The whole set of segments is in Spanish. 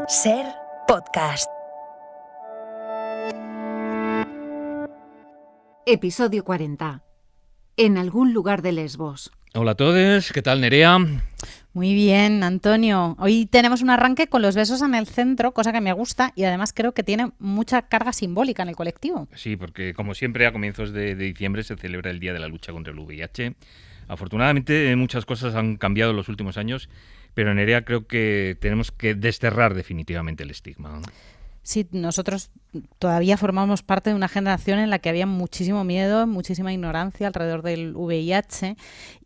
Ser podcast. Episodio 40. En algún lugar de Lesbos. Hola a todos, ¿qué tal, Nerea? Muy bien, Antonio. Hoy tenemos un arranque con los besos en el centro, cosa que me gusta y además creo que tiene mucha carga simbólica en el colectivo. Sí, porque como siempre a comienzos de diciembre se celebra el Día de la Lucha contra el VIH. Afortunadamente muchas cosas han cambiado en los últimos años, pero Nerea, creo que tenemos que desterrar definitivamente el estigma. Sí, nosotros todavía formamos parte de una generación en la que había muchísimo miedo, muchísima ignorancia alrededor del VIH.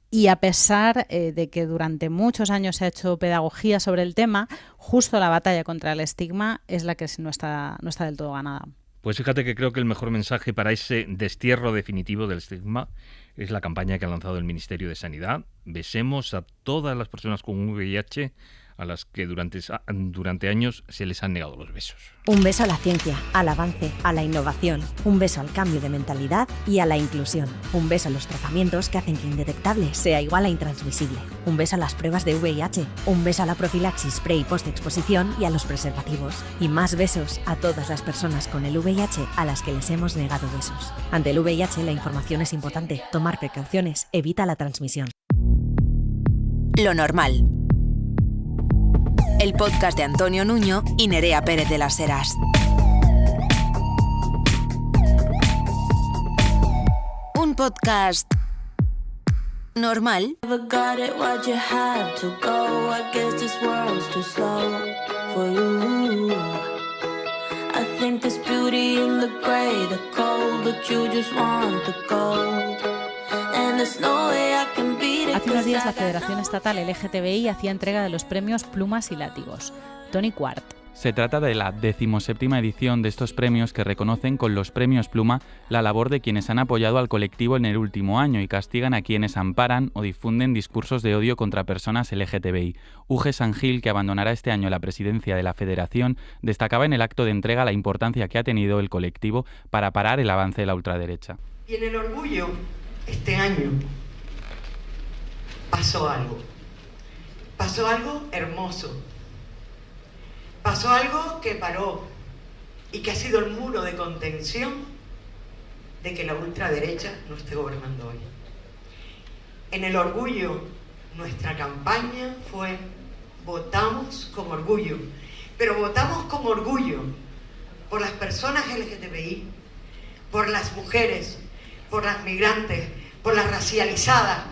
Y a pesar de que durante muchos años se ha hecho pedagogía sobre el tema, justo la batalla contra el estigma es la que no está del todo ganada. Pues fíjate que creo que el mejor mensaje para ese destierro definitivo del estigma es la campaña que ha lanzado el Ministerio de Sanidad. Besemos a todas las personas con VIH a las que durante años se les han negado los besos. Un beso a la ciencia, al avance, a la innovación. Un beso al cambio de mentalidad y a la inclusión. Un beso a los tratamientos que hacen que indetectable sea igual a intransmisible. Un beso a las pruebas de VIH. Un beso a la profilaxis pre y post-exposición y a los preservativos. Y más besos a todas las personas con el VIH a las que les hemos negado besos. Ante el VIH la información es importante. Tomar precauciones evita la transmisión. Lo normal. El podcast de Antonio Nuño y Nerea Pérez de las Heras. Un podcast normal. Hace unos días la Federación Estatal LGTBI hacía entrega de los premios Plumas y Látigos. Tony Quart. Se trata de la 17ª edición de estos premios que reconocen con los premios Pluma la labor de quienes han apoyado al colectivo en el último año y castigan a quienes amparan o difunden discursos de odio contra personas LGTBI. Uge Sangil, que abandonará este año la presidencia de la Federación, destacaba en el acto de entrega la importancia que ha tenido el colectivo para parar el avance de la ultraderecha. Y en el orgullo, este año, pasó algo hermoso, pasó algo que paró y que ha sido el muro de contención de que la ultraderecha no esté gobernando hoy. En el orgullo, nuestra campaña fue votamos con orgullo, pero votamos con orgullo por las personas LGTBI, por las mujeres, por las migrantes, por las racializadas,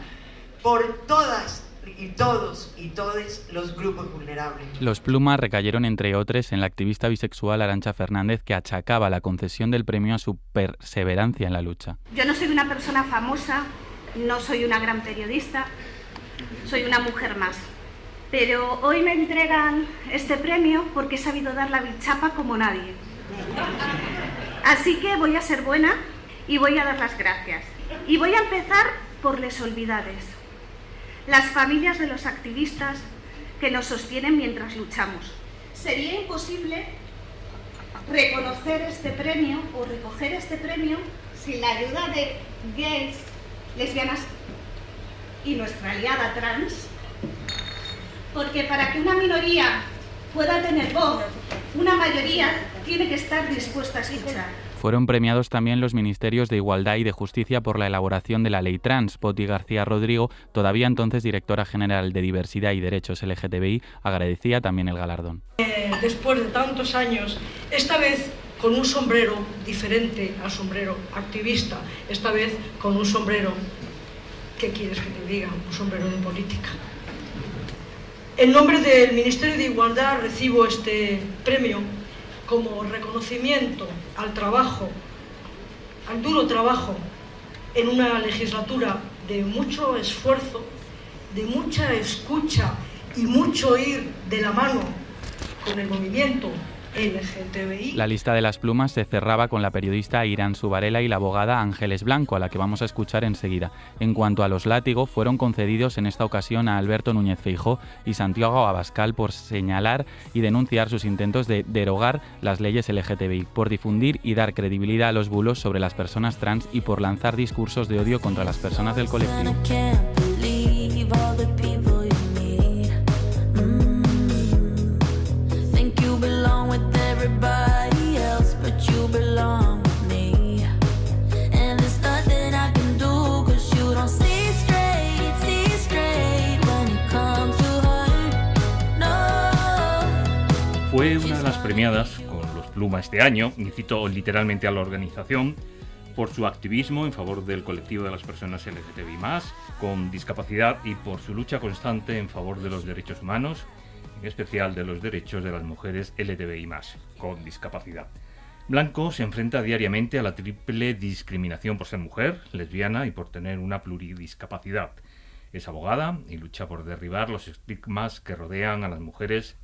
por todas y todos y todes los grupos vulnerables. Los Plumas recayeron, entre otros, en la activista bisexual Arantxa Fernández, que achacaba la concesión del premio a su perseverancia en la lucha. Yo no soy una persona famosa, no soy una gran periodista, soy una mujer más. Pero hoy me entregan este premio porque he sabido dar la bichapa como nadie. Así que voy a ser buena y voy a dar las gracias. Y voy a empezar por les olvidades. Las familias de los activistas que nos sostienen mientras luchamos. Sería imposible reconocer este premio o recoger este premio sin la ayuda de gays, lesbianas y nuestra aliada trans, porque para que una minoría pueda tener voz, una mayoría tiene que estar dispuesta a escuchar. Fueron premiados también los Ministerios de Igualdad y de Justicia por la elaboración de la Ley Trans. Poti García Rodrigo, todavía entonces directora general de Diversidad y Derechos LGTBI, agradecía también el galardón. Después de tantos años, esta vez con un sombrero diferente al sombrero activista, esta vez con un sombrero, ¿qué quieres que te diga? Un sombrero de política. En nombre del Ministerio de Igualdad recibo este premio como reconocimiento al trabajo, al duro trabajo en una legislatura de mucho esfuerzo, de mucha escucha y mucho ir de la mano con el movimiento LGTBI. La lista de las plumas se cerraba con la periodista Irán Subarela y la abogada Ángeles Blanco, a la que vamos a escuchar enseguida. En cuanto a los látigos, fueron concedidos en esta ocasión a Alberto Núñez Feijóo y Santiago Abascal por señalar y denunciar sus intentos de derogar las leyes LGTBI, por difundir y dar credibilidad a los bulos sobre las personas trans y por lanzar discursos de odio contra las personas del colectivo. Fue una de las premiadas con los Pluma este año, y cito literalmente a la organización, por su activismo en favor del colectivo de las personas LGTBI+, con discapacidad, y por su lucha constante en favor de los derechos humanos, en especial de los derechos de las mujeres LGTBI+, con discapacidad. Blanco se enfrenta diariamente a la triple discriminación por ser mujer, lesbiana y por tener una pluridiscapacidad. Es abogada y lucha por derribar los estigmas que rodean a las mujeres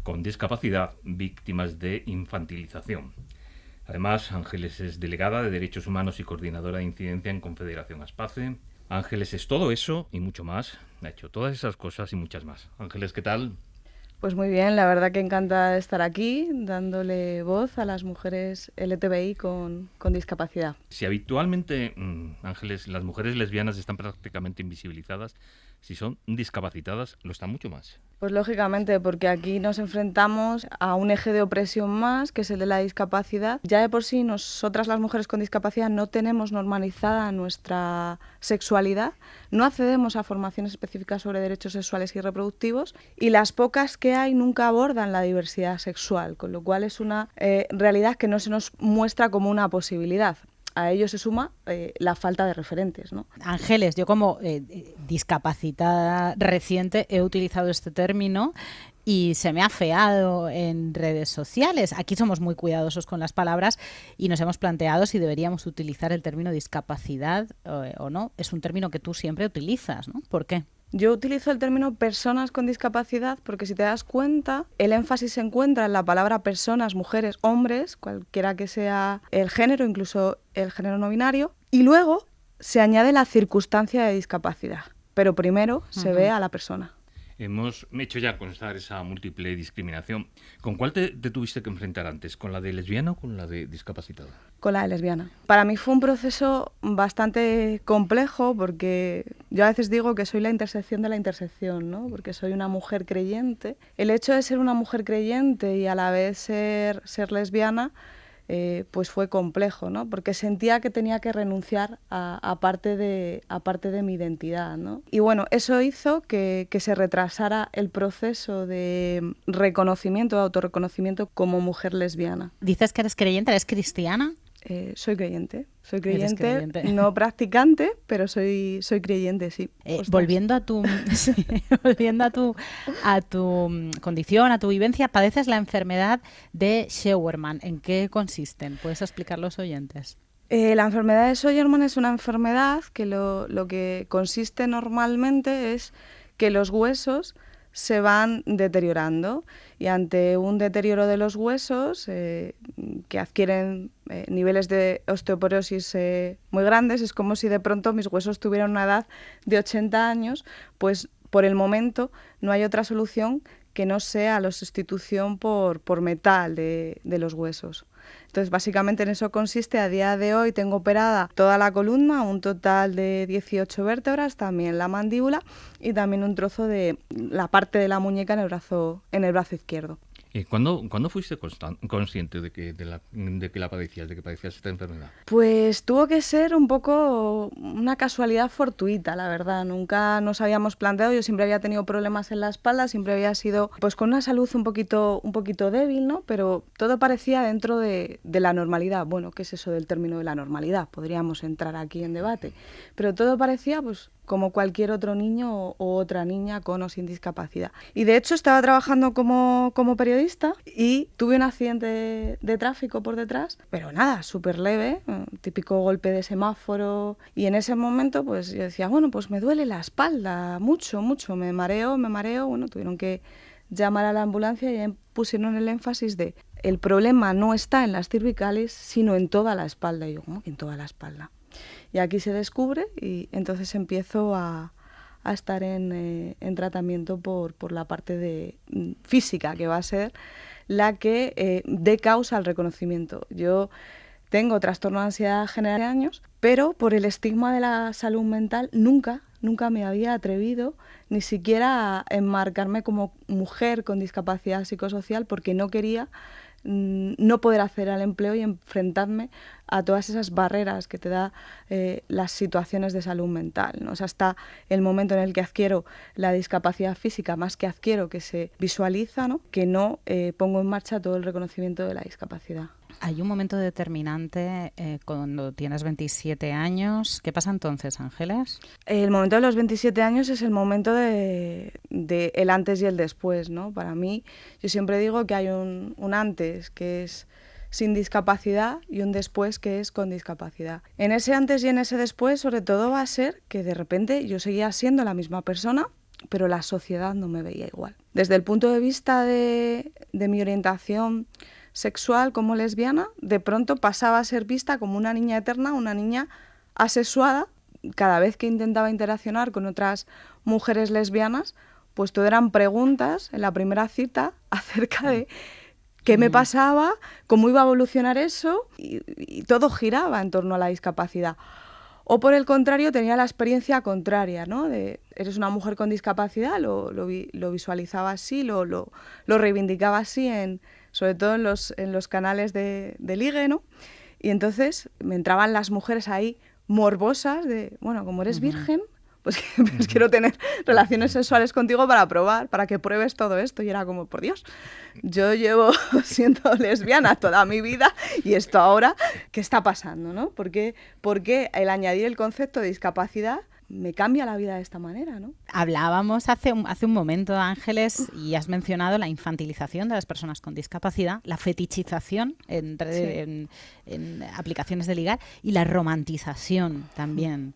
con discapacidad víctimas de infantilización. Además, Ángeles es delegada de Derechos Humanos y coordinadora de incidencia en Confederación Aspace. Ángeles es todo eso y mucho más. Ha hecho todas esas cosas y muchas más. Ángeles, ¿qué tal? Pues muy bien, la verdad que encantada de estar aquí, dándole voz a las mujeres LGTBI con discapacidad. Si habitualmente, Ángeles, las mujeres lesbianas están prácticamente invisibilizadas, si son discapacitadas, lo están mucho más. Pues lógicamente, porque aquí nos enfrentamos a un eje de opresión más, que es el de la discapacidad. Ya de por sí, nosotras las mujeres con discapacidad no tenemos normalizada nuestra sexualidad, no accedemos a formaciones específicas sobre derechos sexuales y reproductivos, y las pocas que hay nunca abordan la diversidad sexual, con lo cual es una realidad que no se nos muestra como una posibilidad. A ello se suma la falta de referentes, ¿no? Ángeles, yo como discapacitada reciente he utilizado este término y se me ha afeado en redes sociales. Aquí somos muy cuidadosos con las palabras y nos hemos planteado si deberíamos utilizar el término discapacidad o no. Es un término que tú siempre utilizas, ¿no? ¿Por qué? Yo utilizo el término personas con discapacidad porque, si te das cuenta, el énfasis se encuentra en la palabra personas, mujeres, hombres, cualquiera que sea el género, incluso el género no binario, y luego se añade la circunstancia de discapacidad, pero primero se ve a la persona. Hemos hecho ya constar esa múltiple discriminación. ¿Con cuál te tuviste que enfrentar antes? ¿Con la de lesbiana o con la de discapacitada? Con la de lesbiana. Para mí fue un proceso bastante complejo porque yo a veces digo que soy la intersección de la intersección, ¿no? Porque soy una mujer creyente. El hecho de ser una mujer creyente y a la vez ser lesbiana pues fue complejo, ¿no? Porque sentía que tenía que renunciar a parte de mi identidad, ¿no? Y bueno, eso hizo que se retrasara el proceso de reconocimiento, de autorreconocimiento como mujer lesbiana. Dices que eres creyente, ¿eres cristiana? Soy creyente, no practicante, pero soy creyente, sí. Volviendo a tu condición, a tu vivencia, padeces la enfermedad de Scheuermann. ¿En qué consisten? ¿Puedes explicar a los oyentes? La enfermedad de Scheuermann es una enfermedad que lo que consiste normalmente es que los huesos se van deteriorando, y ante un deterioro de los huesos que adquieren niveles de osteoporosis muy grandes, es como si de pronto mis huesos tuvieran una edad de 80 años, pues por el momento no hay otra solución que no sea la sustitución por metal de los huesos. Entonces, básicamente en eso consiste. A día de hoy tengo operada toda la columna, un total de 18 vértebras, también la mandíbula y también un trozo de la parte de la muñeca en el brazo izquierdo. ¿Cuándo fuiste consciente de que la padecías, de que padecías esta enfermedad? Pues tuvo que ser un poco una casualidad fortuita, la verdad. Nunca nos habíamos planteado. Yo siempre había tenido problemas en la espalda, siempre había sido pues con una salud un poquito débil, ¿no? Pero todo parecía dentro de la normalidad. Bueno, ¿qué es eso del término de la normalidad? Podríamos entrar aquí en debate. Pero todo parecía pues como cualquier otro niño o otra niña con o sin discapacidad. Y de hecho estaba trabajando como periodista y tuve un accidente de tráfico por detrás, pero nada, súper leve, típico golpe de semáforo, y en ese momento pues yo decía, bueno, pues me duele la espalda, mucho, me mareo, bueno, tuvieron que llamar a la ambulancia y pusieron el énfasis de el problema no está en las cervicales, sino en toda la espalda. Y yo, ¿cómo que en toda la espalda? Y aquí se descubre y entonces empiezo a estar en tratamiento por la parte de física, que va a ser la que dé causa al reconocimiento. Yo tengo trastorno de ansiedad general de años, pero por el estigma de la salud mental nunca me había atrevido ni siquiera a enmarcarme como mujer con discapacidad psicosocial, porque no quería no poder acceder al empleo y enfrentarme a todas esas barreras que te da las situaciones de salud mental, ¿no? O sea, hasta el momento en el que adquiero la discapacidad física, más que adquiero, que se visualiza, ¿no? Que no pongo en marcha todo el reconocimiento de la discapacidad. Hay un momento determinante cuando tienes 27 años. ¿Qué pasa entonces, Ángeles? El momento de los 27 años es el momento de el antes y el después, ¿no? Para mí, yo siempre digo que hay un antes que es sin discapacidad y un después que es con discapacidad. En ese antes y en ese después, sobre todo, va a ser que de repente yo seguía siendo la misma persona, pero la sociedad no me veía igual. Desde el punto de vista de mi orientación sexual como lesbiana, de pronto pasaba a ser vista como una niña eterna, una niña asexuada. Cada vez que intentaba interaccionar con otras mujeres lesbianas, pues todo eran preguntas en la primera cita acerca de qué me pasaba, cómo iba a evolucionar eso, y todo giraba en torno a la discapacidad. O por el contrario, tenía la experiencia contraria, ¿no? De eres una mujer con discapacidad, lo visualizaba así, lo reivindicaba así, sobre todo en los canales de ligue, ¿no? Y entonces me entraban las mujeres ahí morbosas de, bueno, como eres virgen, pues quiero tener relaciones sexuales contigo para probar, para que pruebes todo esto. Y era como, por Dios, yo llevo siendo lesbiana toda mi vida y esto ahora, ¿qué está pasando, no? ¿Por qué el añadir el concepto de discapacidad me cambia la vida de esta manera, ¿no? Hablábamos hace un momento, Ángeles, y has mencionado la infantilización de las personas con discapacidad, la fetichización en aplicaciones de ligar y la romantización también.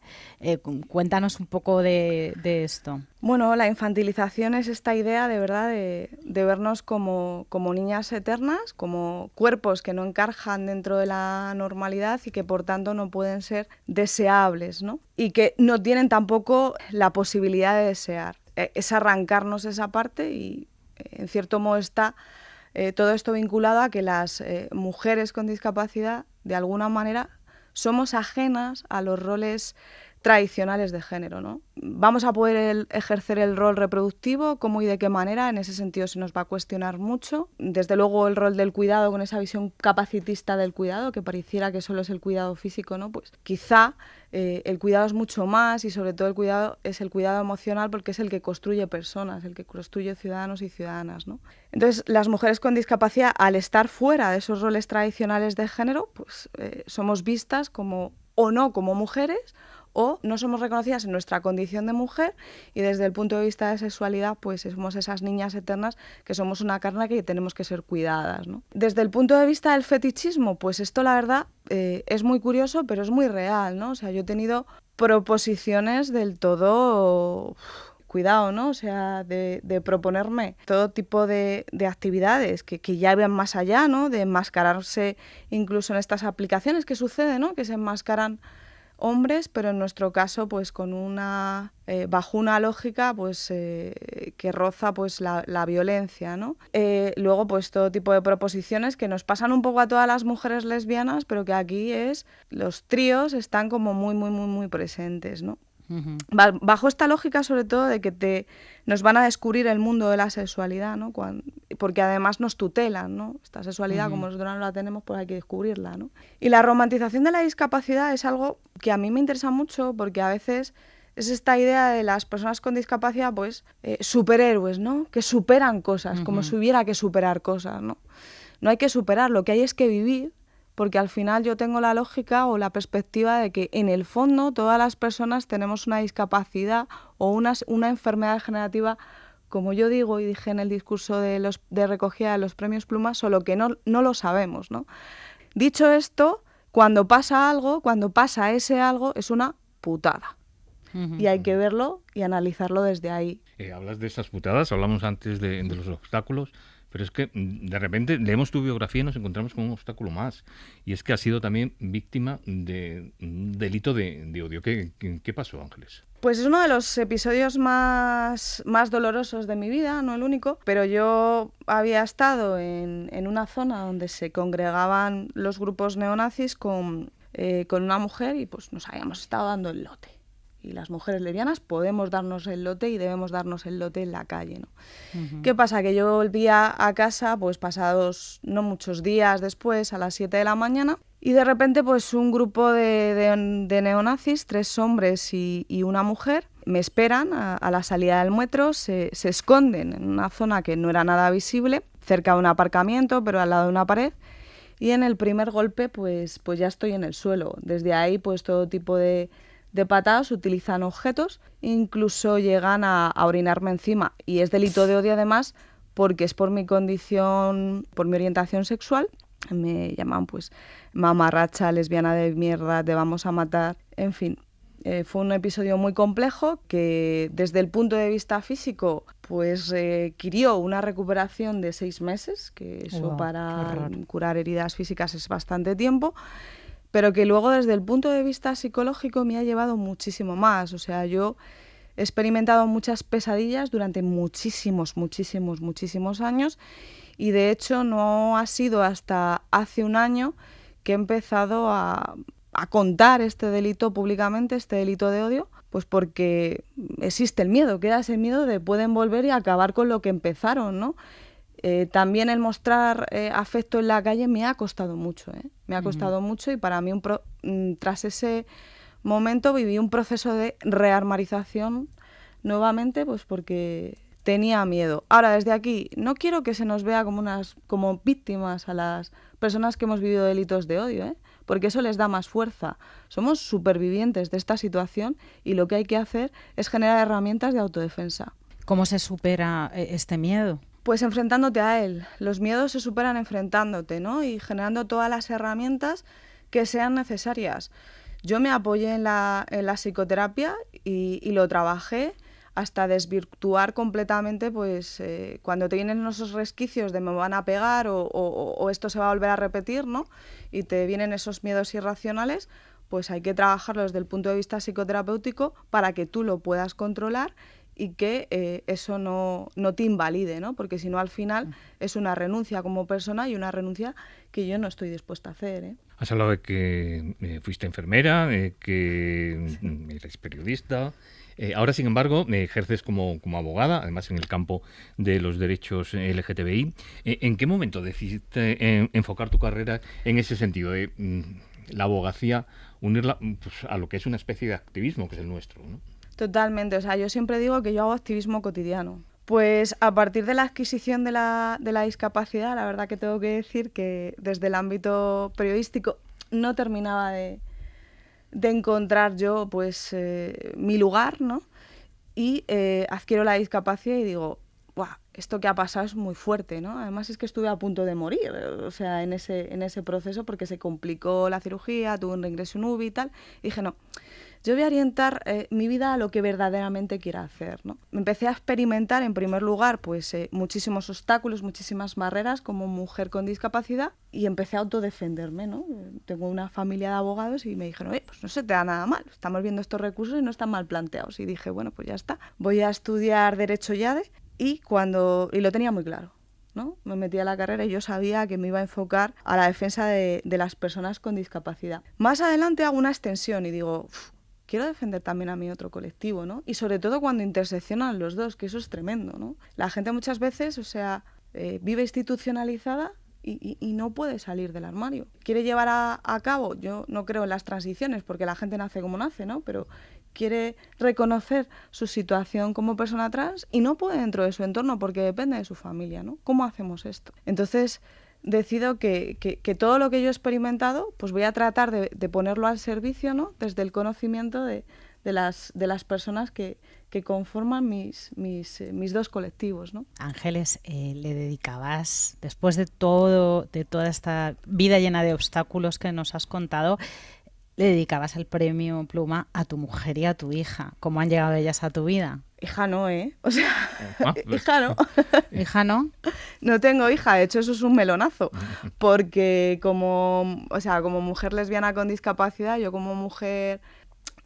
Cuéntanos un poco de esto. Bueno, la infantilización es esta idea de verdad de vernos como niñas eternas, como cuerpos que no encajan dentro de la normalidad y que por tanto no pueden ser deseables, ¿no? Y que no tienen tampoco la posibilidad de desear. Es arrancarnos esa parte y en cierto modo está todo esto vinculado a que las mujeres con discapacidad de alguna manera somos ajenas a los roles tradicionales de género, ¿no? Vamos a poder ejercer el rol reproductivo, cómo y de qué manera, en ese sentido se nos va a cuestionar mucho. Desde luego el rol del cuidado, con esa visión capacitista del cuidado, que pareciera que solo es el cuidado físico, ¿no? Pues quizá el cuidado es mucho más y sobre todo el cuidado es el cuidado emocional porque es el que construye personas, el que construye ciudadanos y ciudadanas, ¿no? Entonces las mujeres con discapacidad, al estar fuera de esos roles tradicionales de género, pues somos vistas como o no como mujeres, o no somos reconocidas en nuestra condición de mujer y desde el punto de vista de sexualidad pues somos esas niñas eternas que somos una carne que tenemos que ser cuidadas, ¿no? Desde el punto de vista del fetichismo, pues esto la verdad es muy curioso pero es muy real, ¿no? O sea, yo he tenido proposiciones del todo cuidado, ¿no? O sea, de proponerme todo tipo de actividades que ya iban más allá, ¿no? De enmascararse incluso en estas aplicaciones que sucede, ¿no? Que se enmascaran hombres, pero en nuestro caso pues con una bajo una lógica pues que roza pues la violencia, ¿no? Luego pues todo tipo de proposiciones que nos pasan un poco a todas las mujeres lesbianas, pero que aquí los tríos están como muy presentes, ¿no? Uh-huh. Bajo esta lógica sobre todo de que nos van a descubrir el mundo de la sexualidad, ¿no? Porque además nos tutelan, ¿no? Esta sexualidad, uh-huh, como nosotros no la tenemos, pues hay que descubrirla, ¿no? Y la romantización de la discapacidad es algo que a mí me interesa mucho porque a veces es esta idea de las personas con discapacidad, pues superhéroes, ¿no? Que superan cosas, uh-huh, como si hubiera que superar cosas, ¿no? No hay que superar, lo que hay es que vivir, porque al final yo tengo la lógica o la perspectiva de que en el fondo todas las personas tenemos una discapacidad o una enfermedad degenerativa, como yo digo y dije en el discurso de recogida de los premios Plumas, solo que no lo sabemos, ¿no? Dicho esto, cuando pasa ese algo, es una putada. Uh-huh. Y hay que verlo y analizarlo desde ahí. Hablas de esas putadas, hablamos antes de los obstáculos. Pero es que de repente leemos tu biografía y nos encontramos con un obstáculo más. Y es que has sido también víctima de un delito de odio. ¿Qué pasó, Ángeles? Pues es uno de los episodios más dolorosos de mi vida, no el único. Pero yo había estado en una zona donde se congregaban los grupos neonazis con una mujer y pues nos habíamos estado dando el lote. las mujeres lesbianas podemos darnos el lote y debemos darnos el lote en la calle, ¿no? ¿Qué pasa? Que yo volvía a casa pues pasados no muchos días después, a las 7 de la mañana, y de repente pues un grupo de neonazis, 3 hombres y una mujer, me esperan a la salida del metro, se esconden en una zona que no era nada visible, cerca de un aparcamiento, pero al lado de una pared, y en el primer golpe pues ya estoy en el suelo. Desde ahí pues todo tipo de patadas, utilizan objetos, incluso llegan a orinarme encima. Y es delito de odio además porque es por mi condición, por mi orientación sexual. Me llaman pues mamarracha, lesbiana de mierda, te vamos a matar, en fin. Fue un episodio muy complejo que desde el punto de vista físico pues requirió una recuperación de 6 meses, que eso para curar heridas físicas es bastante tiempo, pero que luego desde el punto de vista psicológico me ha llevado muchísimo más. O sea, yo he experimentado muchas pesadillas durante muchísimos años, y de hecho no ha sido hasta hace un año que he empezado a contar este delito públicamente, este delito de odio, pues porque existe el miedo, queda ese miedo de pueden volver y acabar con lo que empezaron, ¿no? También el mostrar afecto en la calle me ha costado mucho, me ha costado mucho, y para mí tras ese momento viví un proceso de rearmarización nuevamente, pues porque tenía miedo. Ahora, desde aquí, no quiero que se nos vea como víctimas a las personas que hemos vivido delitos de odio, porque eso les da más fuerza. Somos supervivientes de esta situación y lo que hay que hacer es generar herramientas de autodefensa. ¿Cómo se supera este miedo? Pues enfrentándote a él. Los miedos se superan enfrentándote, ¿no? Y generando todas las herramientas que sean necesarias. Yo me apoyé en la psicoterapia y lo trabajé hasta desvirtuar completamente, pues cuando te vienen esos resquicios de me van a pegar o esto se va a volver a repetir, ¿no? Y te vienen esos miedos irracionales, pues hay que trabajarlo desde el punto de vista psicoterapéutico para que tú lo puedas controlar y que eso no te invalide, ¿no? Porque si no, al final es una renuncia como persona y una renuncia que yo no estoy dispuesta a hacer, Has hablado de que fuiste enfermera, que eres periodista. Ahora, sin embargo, ejerces como abogada, además en el campo de los derechos LGTBI. ¿En qué momento decidiste enfocar tu carrera en ese sentido de la abogacía, unirla pues, a lo que es una especie de activismo, que es el nuestro, ¿no? Totalmente. O sea, yo siempre digo que yo hago activismo cotidiano. Pues a partir de la adquisición de la discapacidad, la verdad que tengo que decir que desde el ámbito periodístico no terminaba de encontrar yo pues mi lugar, ¿no? Y adquiero la discapacidad y digo, ¡guau! Esto que ha pasado es muy fuerte, ¿no? Además es que estuve a punto de morir, o sea, en ese proceso, porque se complicó la cirugía, tuve un reingreso en UBI y tal, y dije, no, yo voy a orientar mi vida a lo que verdaderamente quiera hacer, ¿no? Empecé a experimentar, en primer lugar, pues muchísimos obstáculos, muchísimas barreras como mujer con discapacidad, y empecé a autodefenderme, ¿no? Tengo una familia de abogados y me dijeron, pues no se te da nada mal, estamos viendo estos recursos y no están mal planteados. Y dije, bueno, pues ya está, voy a estudiar Derecho YADE, y lo tenía muy claro, ¿no? Me metí a la carrera y yo sabía que me iba a enfocar a la defensa de las personas con discapacidad. Más adelante hago una extensión y digo, quiero defender también a mi otro colectivo, ¿no? Y sobre todo cuando interseccionan los dos, que eso es tremendo, ¿no? La gente muchas veces, o sea, vive institucionalizada y no puede salir del armario. Quiere llevar a cabo, yo no creo en las transiciones porque la gente nace como nace, ¿no? Pero quiere reconocer su situación como persona trans y no puede dentro de su entorno porque depende de su familia, ¿no? ¿Cómo hacemos esto? Entonces decido que todo lo que yo he experimentado pues voy a tratar de ponerlo al servicio, ¿no? Desde el conocimiento de las personas que conforman mis dos colectivos, ¿no? Ángeles, le dedicabas, después de toda esta vida llena de obstáculos que nos has contado, le dedicabas el premio Pluma a tu mujer y a tu hija. ¿Cómo han llegado ellas a tu vida? Hija no, o sea, hija no. ¿Hija no? No tengo hija, de hecho eso es un melonazo, porque como mujer lesbiana con discapacidad, yo como mujer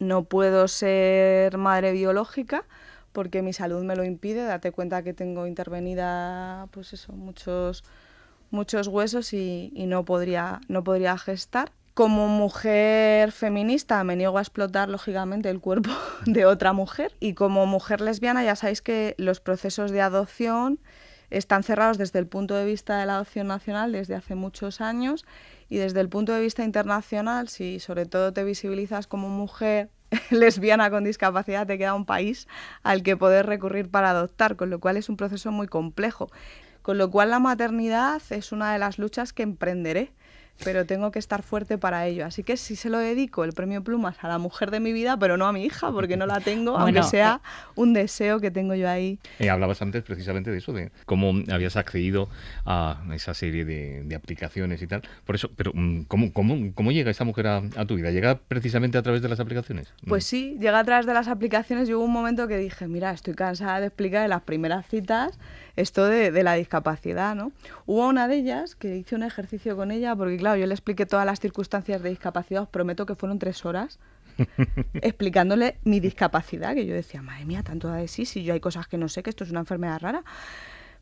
no puedo ser madre biológica porque mi salud me lo impide. Date cuenta que tengo intervenida, pues eso, muchos huesos y no podría gestar. Como mujer feminista me niego a explotar, lógicamente, el cuerpo de otra mujer. Y como mujer lesbiana ya sabéis que los procesos de adopción están cerrados desde el punto de vista de la adopción nacional desde hace muchos años, y desde el punto de vista internacional, si sobre todo te visibilizas como mujer lesbiana con discapacidad, te queda un país al que poder recurrir para adoptar, con lo cual es un proceso muy complejo. Con lo cual la maternidad es una de las luchas que emprenderé, pero tengo que estar fuerte para ello. Así que sí se lo dedico el premio Plumas a la mujer de mi vida, pero no a mi hija, porque no la tengo, aunque sea un deseo que tengo yo ahí. Hablabas antes precisamente de eso, de cómo habías accedido a esa serie de aplicaciones y tal. Por eso, pero ¿cómo llega esa mujer a tu vida? ¿Llega precisamente a través de las aplicaciones? Pues sí, llega a través de las aplicaciones. Y hubo un momento que dije, mira, estoy cansada de explicar en las primeras citas esto de la discapacidad, ¿no? Hubo una de ellas que hice un ejercicio con ella, porque claro, yo le expliqué todas las circunstancias de discapacidad, os prometo que fueron 3 horas explicándole mi discapacidad, que yo decía, madre mía, tanto da de sí, si yo hay cosas que no sé, que esto es una enfermedad rara.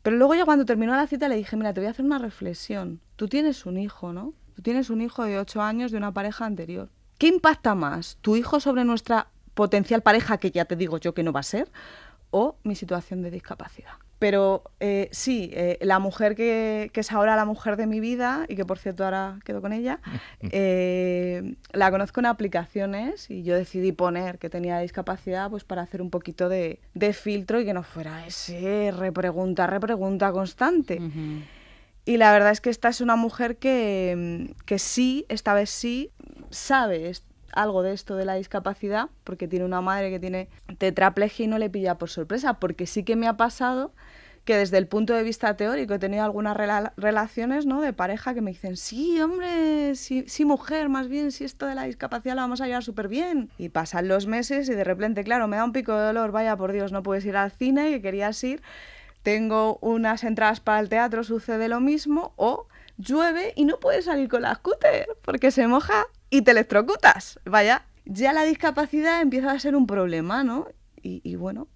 Pero luego ya cuando terminó la cita le dije, mira, te voy a hacer una reflexión. Tú tienes un hijo, ¿no? Tú tienes un hijo de 8 años de una pareja anterior. ¿Qué impacta más? ¿Tu hijo sobre nuestra potencial pareja, que ya te digo yo que no va a ser, o mi situación de discapacidad? Pero sí, la mujer que es ahora la mujer de mi vida, y que por cierto ahora quedo con ella, la conozco en aplicaciones, y yo decidí poner que tenía discapacidad pues para hacer un poquito de filtro y que no fuera ese repregunta constante. Uh-huh. Y la verdad es que esta es una mujer que sí, esta vez sí, sabe algo de esto de la discapacidad, porque tiene una madre que tiene tetraplegia y no le pilla por sorpresa, porque sí que me ha pasado que desde el punto de vista teórico he tenido algunas relaciones, ¿no?, de pareja que me dicen, sí, hombre, sí, mujer, más bien, si esto de la discapacidad la vamos a llevar súper bien. Y pasan los meses y de repente, claro, me da un pico de dolor, vaya por Dios, no puedes ir al cine, que querías ir, tengo unas entradas para el teatro, sucede lo mismo, o llueve y no puedes salir con la scooter porque se moja y te electrocutas. Vaya, ya la discapacidad empieza a ser un problema, ¿no? Y bueno,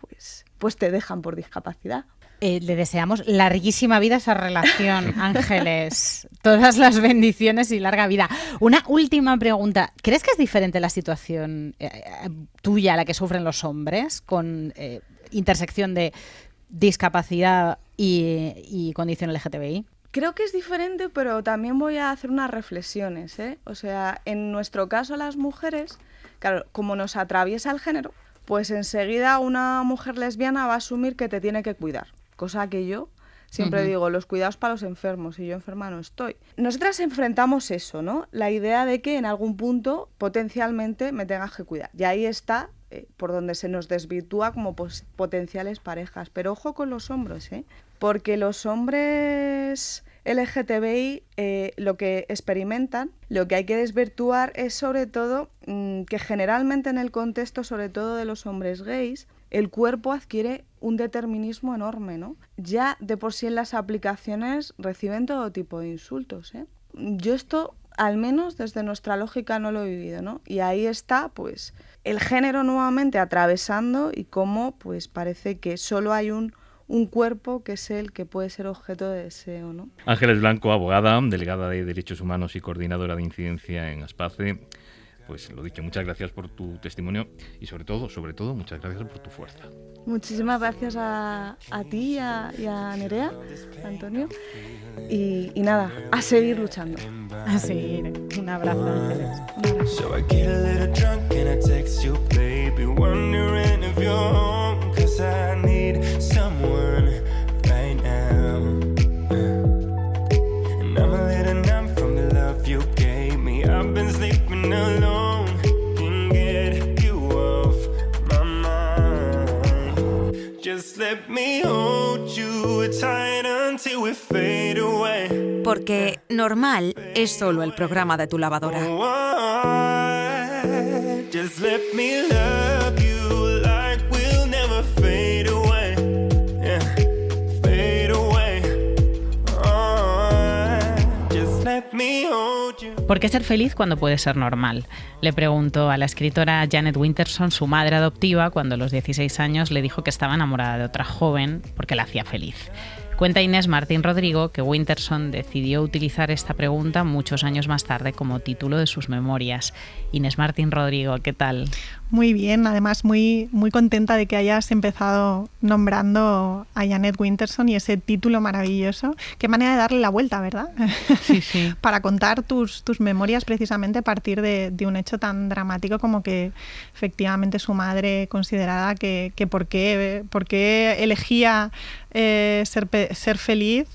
pues te dejan por discapacidad. Le deseamos larguísima vida a esa relación, Ángeles. Todas las bendiciones y larga vida. Una última pregunta. ¿Crees que es diferente la situación tuya, la que sufren los hombres, con intersección de discapacidad y condición LGTBI? Creo que es diferente, pero también voy a hacer unas reflexiones, ¿eh? O sea, en nuestro caso las mujeres, claro, como nos atraviesa el género, pues enseguida una mujer lesbiana va a asumir que te tiene que cuidar. Cosa que yo siempre digo, los cuidados para los enfermos, y yo enferma no estoy. Nosotras enfrentamos eso, ¿no? La idea de que en algún punto potencialmente me tengas que cuidar. Y ahí está por donde se nos desvirtúa como potenciales parejas. Pero ojo con los hombres, ¿eh? Porque los hombres LGTBI lo que experimentan, lo que hay que desvirtuar es sobre todo que generalmente en el contexto, sobre todo de los hombres gays, el cuerpo adquiere un determinismo enorme, ¿no? Ya de por sí en las aplicaciones reciben todo tipo de insultos, ¿eh? Yo esto, al menos desde nuestra lógica, no lo he vivido, ¿no? Y ahí está, pues, el género nuevamente atravesando, y cómo, pues, parece que solo hay un cuerpo que es el que puede ser objeto de deseo, ¿no? Ángeles Blanco, abogada, delegada de Derechos Humanos y coordinadora de incidencia en Aspace. Pues lo dicho, muchas gracias por tu testimonio y sobre todo, muchas gracias por tu fuerza. Muchísimas gracias a ti y a Nerea, Antonio. Y nada, a seguir luchando. A seguir. Un abrazo, Ángeles. So I get a little drunk and I text you, baby, wondering if you're home, 'cause I need someone right now. And I'm a little numb from the love you gave me. I've been sleeping alone, can't get you off my mind. Just let me hold you tight until we fade away. Porque Normal es solo el programa de tu lavadora. Just let me love you like we'll never fade away. Yeah, fade away. Just let me hold you. ¿Por qué ser feliz cuando puede ser normal? Le preguntó a la escritora Janet Winterson, su madre adoptiva, cuando a los 16 años le dijo que estaba enamorada de otra joven porque la hacía feliz. Cuenta Inés Martín Rodrigo que Winterson decidió utilizar esta pregunta muchos años más tarde como título de sus memorias. Inés Martín Rodrigo, ¿qué tal? Muy bien, además muy contenta de que hayas empezado nombrando a Jeanette Winterson y ese título maravilloso. Qué manera de darle la vuelta, ¿verdad? Sí, sí. Para contar tus memorias precisamente a partir de un hecho tan dramático como que efectivamente su madre considerara que por qué elegía ser feliz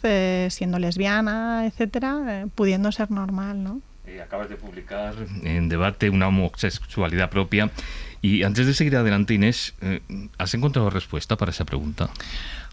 siendo lesbiana, etcétera, pudiendo ser normal, ¿no? Acabas de publicar en Debate una homosexualidad propia y antes de seguir adelante, Inés, ¿has encontrado respuesta para esa pregunta?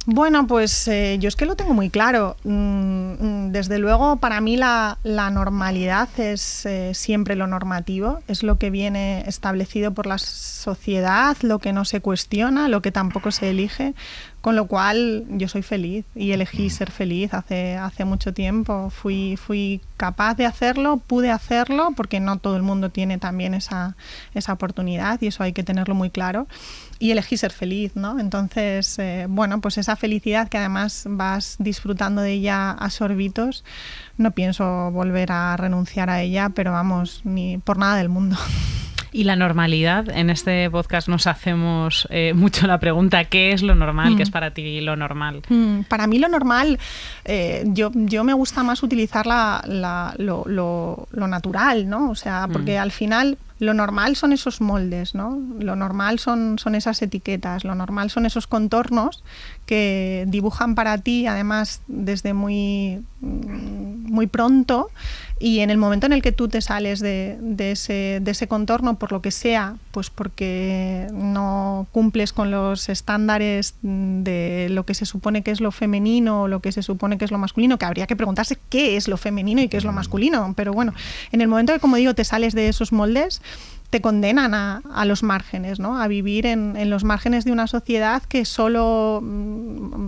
Bueno, pues yo es que lo tengo muy claro. Desde luego, para mí la normalidad es siempre lo normativo, es lo que viene establecido por la sociedad, lo que no se cuestiona, lo que tampoco se elige, con lo cual yo soy feliz y elegí ser feliz hace mucho tiempo. Fui capaz de hacerlo, pude hacerlo, porque no todo el mundo tiene también esa oportunidad y eso hay que tenerlo muy claro. Y elegí ser feliz, ¿no? Entonces, bueno, pues esa felicidad que además vas disfrutando de ella a sorbitos, no pienso volver a renunciar a ella, pero vamos, ni por nada del mundo. Y la normalidad, en este podcast nos hacemos mucho la pregunta, ¿qué es lo normal? ¿Qué es para ti lo normal? Para mí lo normal, yo me gusta más utilizar lo natural, ¿no? O sea, porque al final lo normal son esos moldes, ¿no? Lo normal son esas etiquetas, lo normal son esos contornos que dibujan para ti, además, desde muy pronto, y en el momento en el que tú te sales de ese contorno, por lo que sea, pues porque no cumples con los estándares de lo que se supone que es lo femenino o lo que se supone que es lo masculino, que habría que preguntarse qué es lo femenino y qué es lo masculino, pero bueno, en el momento que, como digo, te sales de esos moldes, te condenan a los márgenes, ¿no? A vivir en los márgenes de una sociedad que solo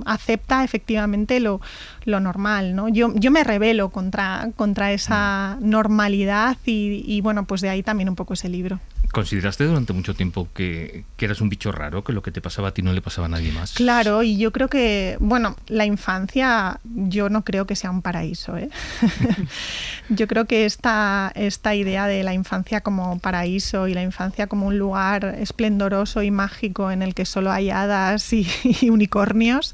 acepta efectivamente lo normal, ¿no? Yo me rebelo contra esa normalidad y bueno, pues de ahí también un poco ese libro. ¿Consideraste durante mucho tiempo que eras un bicho raro, que lo que te pasaba a ti no le pasaba a nadie más? Claro, y yo creo que, bueno, la infancia yo no creo que sea un paraíso, ¿eh? Yo creo que esta idea de la infancia como paraíso y la infancia como un lugar esplendoroso y mágico en el que solo hay hadas y unicornios,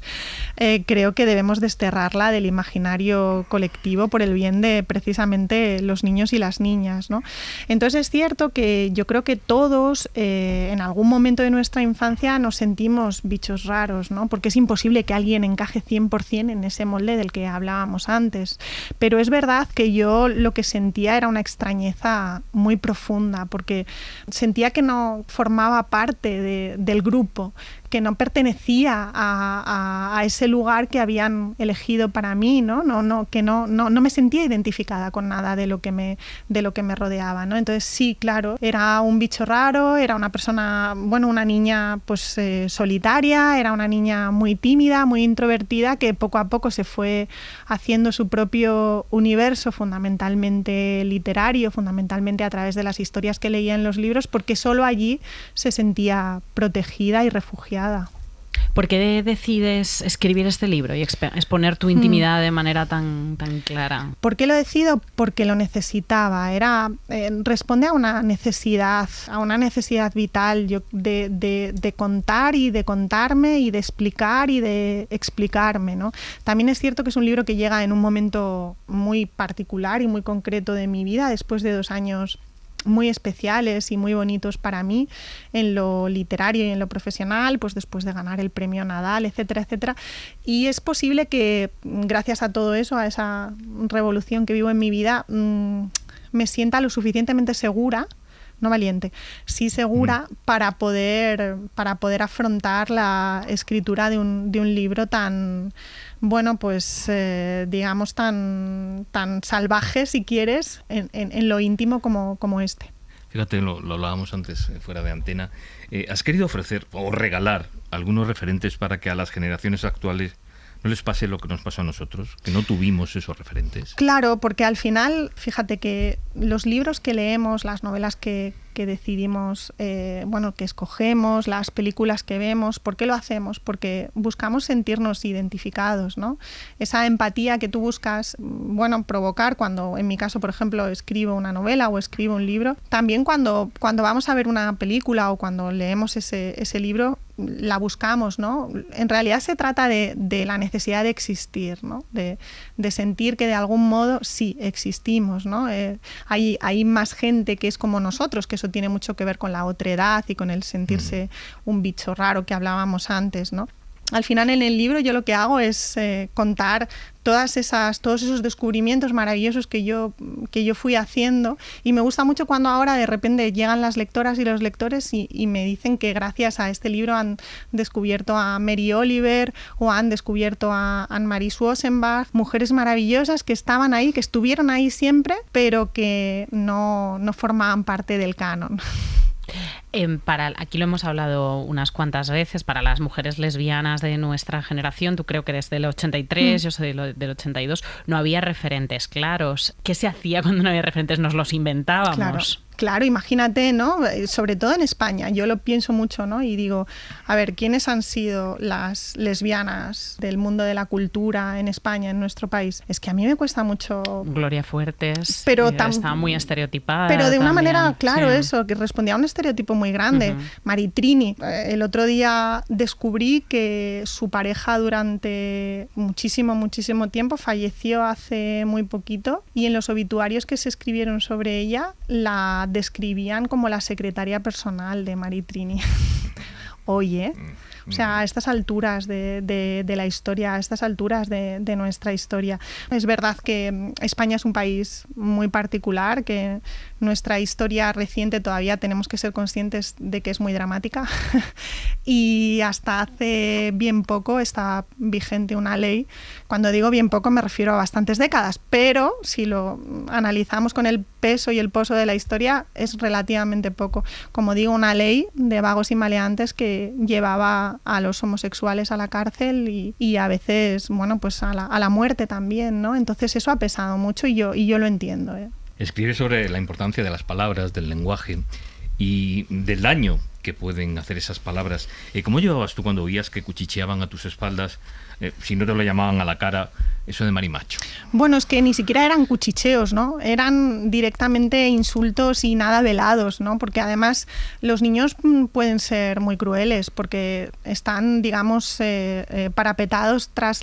creo que debemos desterrarla del imaginario colectivo por el bien de precisamente los niños y las niñas, ¿no? Entonces es cierto que yo creo que todos en algún momento de nuestra infancia nos sentimos bichos raros, ¿no? Porque es imposible que alguien encaje 100% en ese molde del que hablábamos antes. Pero es verdad que yo lo que sentía era una extrañeza muy profunda, porque sentía que no formaba parte del grupo, que no pertenecía a ese lugar que habían elegido para mí, ¿no? Que no me sentía identificada con nada de lo que me rodeaba, ¿no? Entonces sí, claro, era un bicho raro, era una persona, bueno, una niña pues solitaria, era una niña muy tímida, muy introvertida, que poco a poco se fue haciendo su propio universo, fundamentalmente literario, fundamentalmente a través de las historias que leía en los libros, porque solo allí se sentía protegida y refugiada. ¿Por qué decides escribir este libro y exponer tu intimidad de manera tan clara? ¿Por qué lo decido? Porque lo necesitaba. Responde a una necesidad vital de contar y de contarme y de explicar y de explicarme, ¿no? También es cierto que es un libro que llega en un momento muy particular y muy concreto de mi vida, después de 2 años muy especiales y muy bonitos para mí en lo literario y en lo profesional, pues después de ganar el premio Nadal, etcétera, etcétera. Y es posible que gracias a todo eso, a esa revolución que vivo en mi vida, me sienta lo suficientemente segura, no valiente, sí segura para poder afrontar la escritura de un libro tan, bueno, pues digamos tan salvaje, si quieres, en lo íntimo como este. Fíjate, lo hablábamos antes fuera de antena. ¿Has querido ofrecer o regalar algunos referentes para que a las generaciones actuales no les pase lo que nos pasó a nosotros, que no tuvimos esos referentes? Claro, porque al final, fíjate que los libros que leemos, las novelas que decidimos, que escogemos, las películas que vemos, ¿por qué lo hacemos? Porque buscamos sentirnos identificados, ¿no? Esa empatía que tú buscas, provocar cuando, en mi caso, por ejemplo, escribo una novela o escribo un libro. También cuando vamos a ver una película o cuando leemos ese libro, la buscamos, ¿no? En realidad se trata de la necesidad de existir, ¿no? De sentir que de algún modo sí existimos, ¿no? Hay más gente que es como nosotros, que eso tiene mucho que ver con la otredad y con el sentirse un bicho raro que hablábamos antes, ¿no? Al final en el libro yo lo que hago es contar todos esos descubrimientos maravillosos que yo fui haciendo, y me gusta mucho cuando ahora de repente llegan las lectoras y los lectores y me dicen que gracias a este libro han descubierto a Mary Oliver o han descubierto a Anne-Marie Schwarzenbach, mujeres maravillosas que estaban ahí, que estuvieron ahí siempre, pero que no formaban parte del canon. Aquí lo hemos hablado unas cuantas veces, para las mujeres lesbianas de nuestra generación, tú creo que eres del 83, yo soy del 82, no había referentes claros. ¿Qué se hacía cuando no había referentes? Nos los inventábamos. Claro, imagínate, ¿no? Sobre todo en España, yo lo pienso mucho, ¿no? Y digo, a ver, ¿quiénes han sido las lesbianas del mundo de la cultura en España, en nuestro país? Es que a mí me cuesta mucho... Gloria Fuertes, pero está muy estereotipada. Pero de una también, manera, claro, sí. Eso, que respondía a un estereotipo muy grande. Maritrini, el otro día descubrí que su pareja durante muchísimo tiempo falleció hace muy poquito, y en los obituarios que se escribieron sobre ella la describían como la secretaria personal de Maritrini. Oye, o sea, a estas alturas de la historia, a estas alturas de nuestra historia. Es verdad que España es un país muy particular, que nuestra historia reciente todavía tenemos que ser conscientes de que es muy dramática y hasta hace bien poco está vigente una ley. Cuando digo bien poco me refiero a bastantes décadas, pero si lo analizamos con el peso y el poso de la historia es relativamente poco. Como digo, una ley de vagos y maleantes que llevaba a los homosexuales a la cárcel y a veces, pues a la muerte también, ¿no? Entonces eso ha pesado mucho y yo lo entiendo, ¿eh? Escribe sobre la importancia de las palabras, del lenguaje y del daño que pueden hacer esas palabras. ¿Cómo llevabas tú cuando oías que cuchicheaban a tus espaldas, si no te lo llamaban a la cara, eso de marimacho? Bueno, es que ni siquiera eran cuchicheos, ¿no? Eran directamente insultos y nada velados, ¿no? Porque además los niños pueden ser muy crueles porque están, digamos, parapetados tras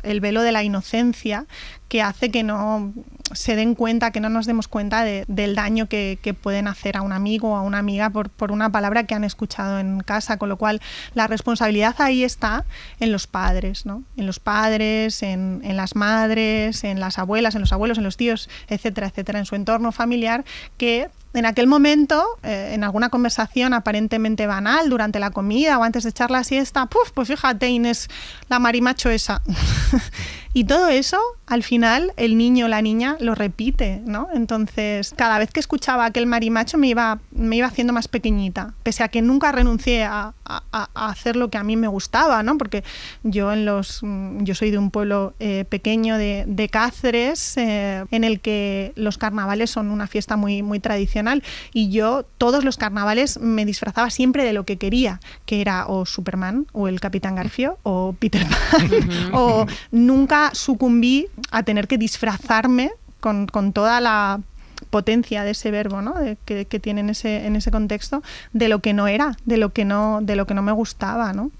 el velo de la inocencia, que hace que no se den cuenta, que no nos demos cuenta del daño que pueden hacer a un amigo o a una amiga por una palabra que han escuchado en casa, con lo cual la responsabilidad ahí está en los padres, ¿no? En los padres, en las madres, en las abuelas, en los abuelos, en los tíos, etcétera, etcétera, en su entorno familiar, que en aquel momento, en alguna conversación aparentemente banal, durante la comida o antes de echar la siesta, pues fíjate, Inés, la marimacho esa. Y todo eso, al final, el niño o la niña lo repite, ¿no? Entonces, cada vez que escuchaba aquel marimacho me iba haciendo más pequeñita, pese a que nunca renuncié a hacer lo que a mí me gustaba, ¿no? Porque yo soy de un pueblo pequeño de Cáceres, en el que los carnavales son una fiesta muy, muy tradicional, y yo todos los carnavales me disfrazaba siempre de lo que quería, que era o Superman, o el Capitán Garfio, o Peter Pan, o nunca sucumbí a tener que disfrazarme con toda la potencia de ese verbo, ¿no? que tiene en ese contexto, de lo que no era, de lo que no me gustaba, ¿no?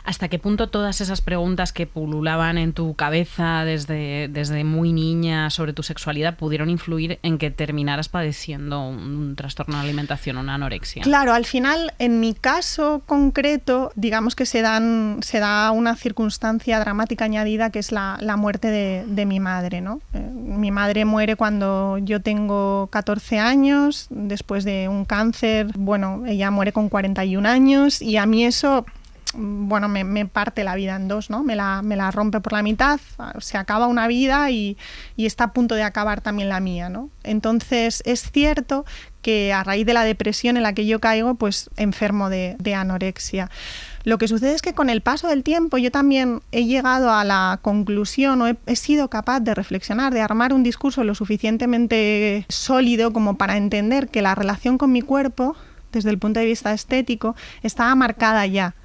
¿Hasta qué punto todas esas preguntas que pululaban en tu cabeza desde muy niña sobre tu sexualidad pudieron influir en que terminaras padeciendo un trastorno de alimentación, una anorexia? Claro, al final, en mi caso concreto, digamos que se da una circunstancia dramática añadida, que es la muerte de mi madre, ¿no? Mi madre muere cuando yo tengo 14 años, después de un cáncer. Bueno, ella muere con 41 años y a mí eso... me parte la vida en dos, ¿no? Me la rompe por la mitad, se acaba una vida y está a punto de acabar también la mía, ¿no? Entonces es cierto que a raíz de la depresión en la que yo caigo, pues enfermo de anorexia. Lo que sucede es que con el paso del tiempo yo también he llegado a la conclusión o he sido capaz de reflexionar, de armar un discurso lo suficientemente sólido como para entender que la relación con mi cuerpo, desde el punto de vista estético, estaba marcada ya.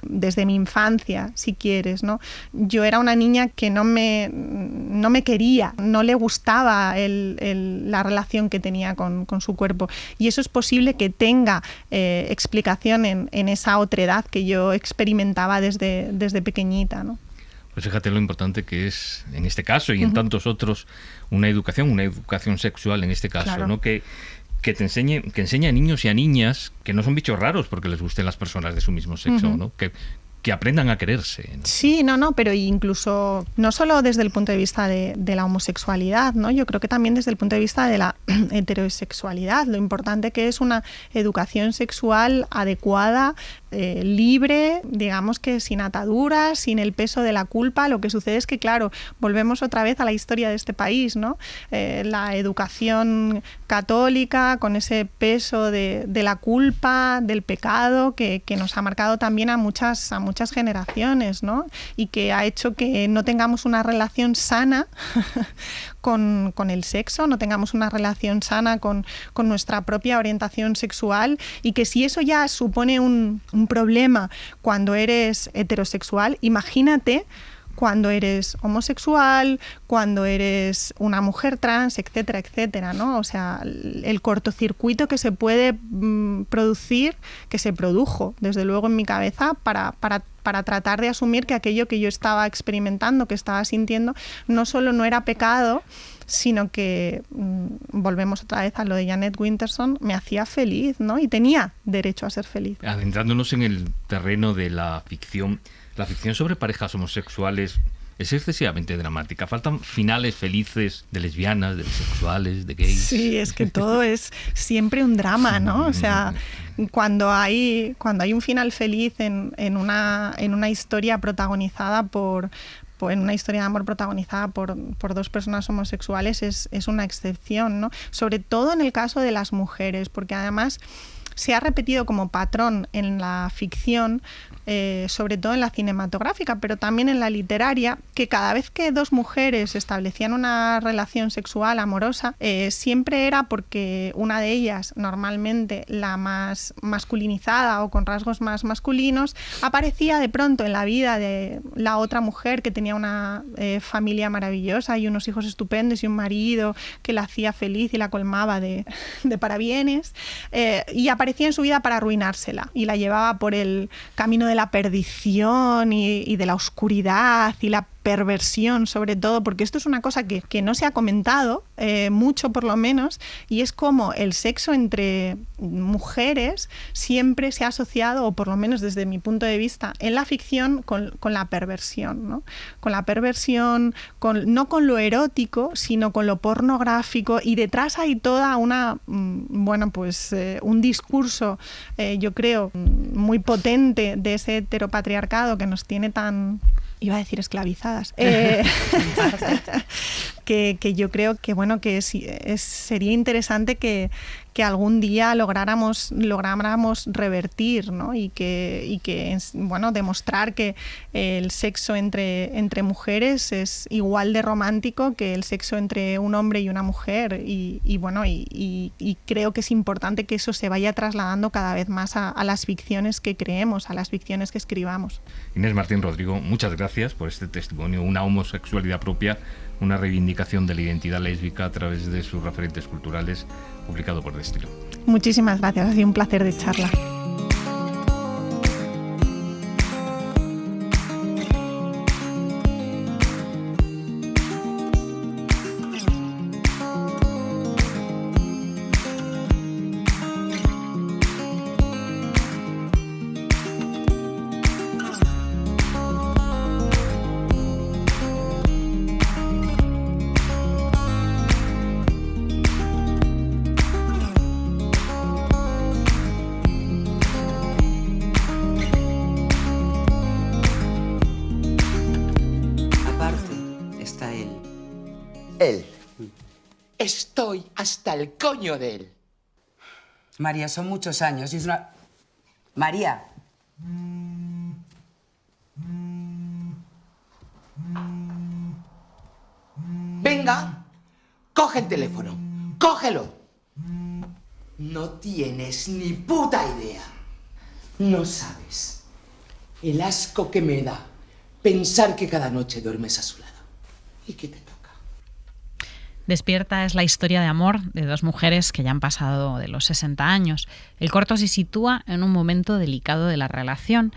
Desde mi infancia, si quieres, ¿no? Yo era una niña que no me quería, no le gustaba la relación que tenía con su cuerpo, y eso es posible que tenga explicación en esa otredad que yo experimentaba desde pequeñita, ¿no? Pues fíjate lo importante que es, en este caso y en tantos otros, una educación sexual en este caso, claro, ¿no? Que enseñe a niños y a niñas que no son bichos raros porque les gusten las personas de su mismo sexo, ¿no? Que aprendan a quererse, ¿no? Sí, no, pero incluso no solo desde el punto de vista de la homosexualidad, ¿no? Yo creo que también desde el punto de vista de la heterosexualidad, lo importante que es una educación sexual adecuada, libre, digamos que sin ataduras, sin el peso de la culpa. Lo que sucede es que, claro, volvemos otra vez a la historia de este país, ¿no? La educación católica con ese peso de la culpa, del pecado, que nos ha marcado también a muchas generaciones, ¿no? Y que ha hecho que no tengamos una relación sana con el sexo, no tengamos una relación sana con nuestra propia orientación sexual, y que si eso ya supone un problema cuando eres heterosexual, imagínate cuando eres homosexual, cuando eres una mujer trans, etcétera, etcétera, ¿no? O sea, el cortocircuito que se puede producir, que se produjo, desde luego, en mi cabeza para tratar de asumir que aquello que yo estaba experimentando, que estaba sintiendo, no solo no era pecado, sino que, volvemos otra vez a lo de Jeanette Winterson, me hacía feliz, ¿no? Y tenía derecho a ser feliz. Adentrándonos en el terreno de la ficción sobre parejas homosexuales es excesivamente dramática. Faltan finales felices de lesbianas, de bisexuales, de gays. Sí, es que todo es siempre un drama, ¿no? O sea, cuando hay un final feliz en una historia protagonizada en una historia de amor protagonizada por dos personas homosexuales, es una excepción, ¿no? Sobre todo en el caso de las mujeres, porque además se ha repetido como patrón en la ficción, sobre todo en la cinematográfica, pero también en la literaria, que cada vez que dos mujeres establecían una relación sexual amorosa, siempre era porque una de ellas, normalmente la más masculinizada o con rasgos más masculinos, aparecía de pronto en la vida de la otra mujer que tenía una familia maravillosa y unos hijos estupendos y un marido que la hacía feliz y la colmaba de parabienes, y aparecía en su vida para arruinársela y la llevaba por el camino de la perdición y de la oscuridad y la perversión, sobre todo, porque esto es una cosa que no se ha comentado mucho, por lo menos, y es como el sexo entre mujeres siempre se ha asociado, o por lo menos desde mi punto de vista, en la ficción con la perversión, ¿no? Con la perversión, no con lo erótico, sino con lo pornográfico, y detrás hay toda un discurso, yo creo, muy potente de ese heteropatriarcado que nos tiene tan, iba a decir, esclavizadas, que yo creo que sería interesante que algún día lográramos revertir, ¿no? y que demostrar que el sexo entre mujeres es igual de romántico que el sexo entre un hombre y una mujer, y creo que es importante que eso se vaya trasladando cada vez más a las ficciones que creemos, a las ficciones que escribamos. Inés Martín Rodrigo, muchas gracias por este testimonio, una homosexualidad propia, una reivindicación de la identidad lésbica a través de sus referentes culturales, publicado por Destilo. Muchísimas gracias, ha sido un placer de charla. Él. Estoy hasta el coño de él. María, son muchos años y es una... María. Venga, coge el teléfono, cógelo. No tienes ni puta idea. No sabes el asco que me da pensar que cada noche duermes a su lado. ¿Y qué te toca? Despierta es la historia de amor de dos mujeres que ya han pasado de los 60 años. El corto se sitúa en un momento delicado de la relación,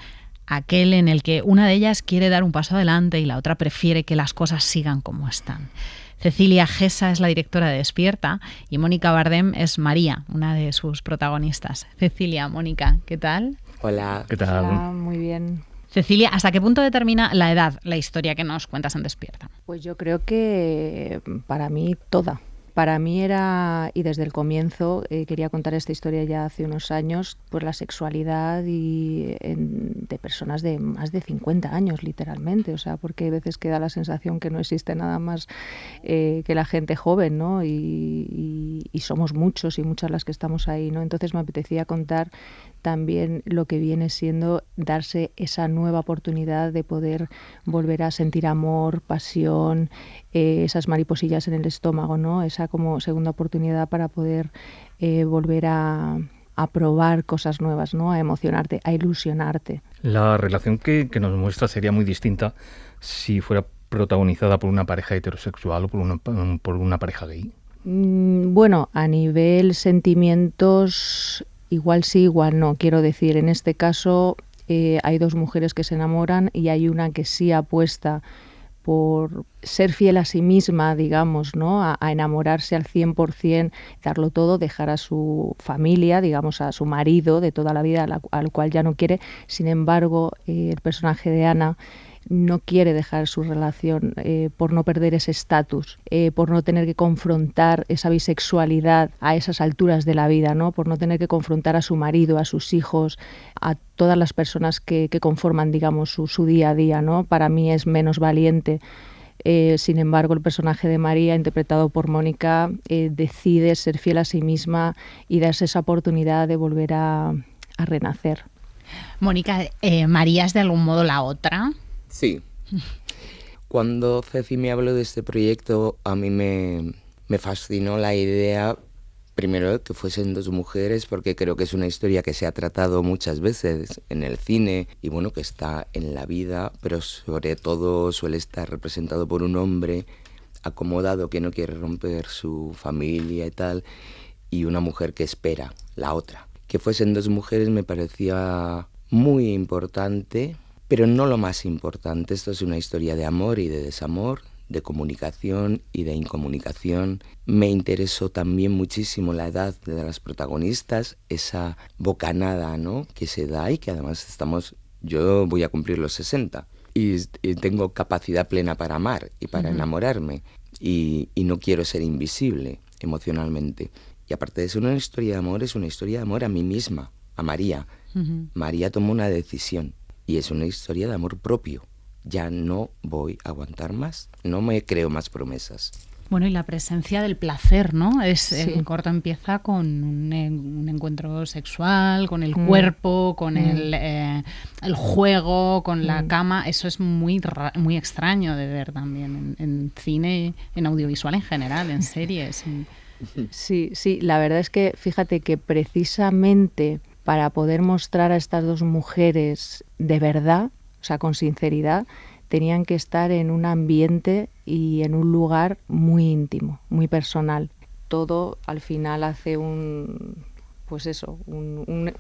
aquel en el que una de ellas quiere dar un paso adelante y la otra prefiere que las cosas sigan como están. Cecilia Gesa es la directora de Despierta y Mónica Bardem es María, una de sus protagonistas. Cecilia, Mónica, ¿qué tal? Hola. ¿Qué tal? Hola, muy bien. Cecilia, ¿hasta qué punto determina la edad la historia que nos cuentas en Despierta? Pues yo creo que para mí toda. Para mí era, y desde el comienzo, quería contar esta historia ya hace unos años, pues la sexualidad de personas de más de 50 años, literalmente. O sea, porque hay veces que da la sensación que no existe nada más que la gente joven, ¿no? Y somos muchos y muchas las que estamos ahí, ¿no? Entonces me apetecía contar también lo que viene siendo darse esa nueva oportunidad de poder volver a sentir amor, pasión, esas mariposillas en el estómago, ¿no? Esa como segunda oportunidad para poder volver a probar cosas nuevas, ¿no? A emocionarte, a ilusionarte. La relación que nos muestra sería muy distinta si fuera protagonizada por una pareja heterosexual o por una pareja gay. Bueno, a nivel sentimientos, igual sí, igual no. Quiero decir, en este caso hay dos mujeres que se enamoran y hay una que sí apuesta por ser fiel a sí misma, digamos, ¿no? A enamorarse al 100%, darlo todo, dejar a su familia, digamos, a su marido de toda la vida, al cual ya no quiere. Sin embargo, el personaje de Ana no quiere dejar su relación por no perder ese estatus, por no tener que confrontar esa bisexualidad a esas alturas de la vida, ¿no? Por no tener que confrontar a su marido, a sus hijos, a todas las personas que conforman, digamos, su día a día, ¿no? Para mí es menos valiente. Sin embargo, el personaje de María, interpretado por Mónica, decide ser fiel a sí misma y darse esa oportunidad de volver a renacer. Mónica, ¿María es de algún modo la otra? Sí. Cuando Ceci me habló de este proyecto, a mí me fascinó la idea, primero, que fuesen dos mujeres, porque creo que es una historia que se ha tratado muchas veces en el cine y bueno, que está en la vida, pero sobre todo suele estar representado por un hombre acomodado que no quiere romper su familia y tal, y una mujer que espera, la otra. Que fuesen dos mujeres me parecía muy importante, pero no lo más importante. Esto es una historia de amor y de desamor, de comunicación y de incomunicación. Me interesó también muchísimo la edad de las protagonistas, esa bocanada, ¿no?, que se da y que además yo voy a cumplir los 60 y tengo capacidad plena para amar y para enamorarme y no quiero ser invisible emocionalmente. Y aparte de ser una historia de amor, es una historia de amor a mí misma, a María. María tomó una decisión. Y es una historia de amor propio. Ya no voy a aguantar más. No me creo más promesas. Bueno, y la presencia del placer, ¿no? Sí. El corto empieza con un encuentro sexual, con el cuerpo, con el juego, con la cama. Eso es muy extraño de ver también en cine, en audiovisual en general, en series. Sí, la verdad es que fíjate que precisamente para poder mostrar a estas dos mujeres de verdad, o sea, con sinceridad, tenían que estar en un ambiente y en un lugar muy íntimo, muy personal. Todo al final hace un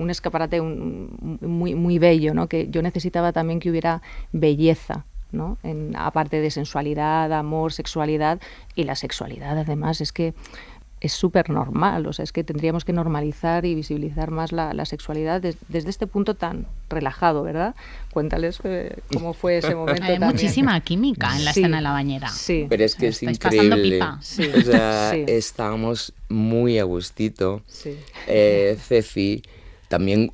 escaparate muy bello, ¿no? Que yo necesitaba también que hubiera belleza, ¿no? Aparte de sensualidad, amor, sexualidad, y la sexualidad además es que es súper normal, o sea, es que tendríamos que normalizar y visibilizar más la sexualidad desde este punto tan relajado, ¿verdad? Cuéntales cómo fue ese momento. Hay muchísima química en la escena de la bañera. Sí. Pero es que es Estáis increíble. pasando pipa. Sí. O sea, estábamos muy a gustito. Sí. Ceci también